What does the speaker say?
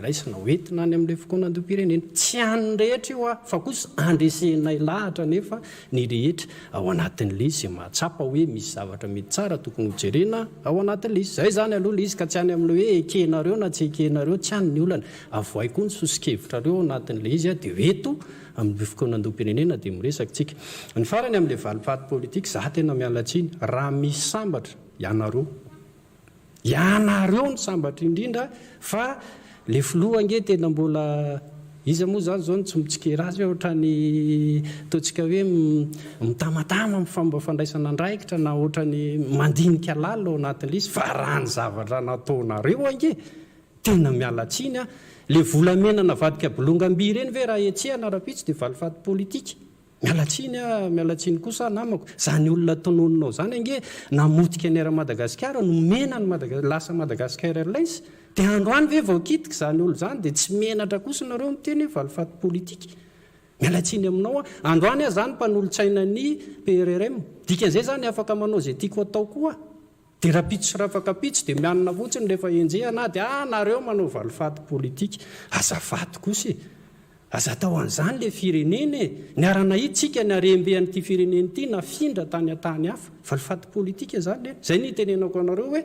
raisina hoentina any amin'ilay fokoanandom-pirenena tsy any rehetra io fa kosa andresenay lahatra nefa ny rehetra ao anatin'le izy mahatsapa hoe misy zavatra mety tsara tokony hojerena ao anatin'le izy zay zany aloha le izy ka tsy any amin'le hoe ekenareo na tsy ekenareo tsy any ny olana avoay koa ny sosikevitra reo anatin'le izy dia eto amin'ny fokoanandom-pirenena dia miresakytsika ny farany amin'le valipaty politika za tena mialatsiny raha misy sambatra ianareo ny sambatra indrindra fa le filoha nge tena mbola izy moa zany zao tsy mitsikera azy ohatra ny ataontsika hoe mitamatama amin'ny fomba fandraisana andraikitra na ohatra ny mandinika lalo ao anatin'le izy fa raha ny zavatra nataonareo ange tena mialatsiny a le volamena navadika bolongam-by ireny ve raha etsehana raha-pitsy dia valifaty politika mialatsiny kosa namako zany olona tononinao zany ange namotika ny era Madagasikara no mena ny lasa Madagasikara Airlines dia androany ve vaokitika zany olo zany dia tsy menatra kosa nareo miteny hoe valifaty politika mialatsiny aminao androany a zany mpanolo-tsaina ny PRRM dikan'izay zany afaka manao zay tiako atao koa dia raha pitso sy raha afaka pitso dia mianina fotsiny rehefa enjehana dia nareo manao valifaty politika azafady kosa aza tao an'izany le firenena ny arana hitsika ny arembean'ity firenena ity nafindra tany an-tany hafa valifaty politika zany zay ny tenenako anareo hoe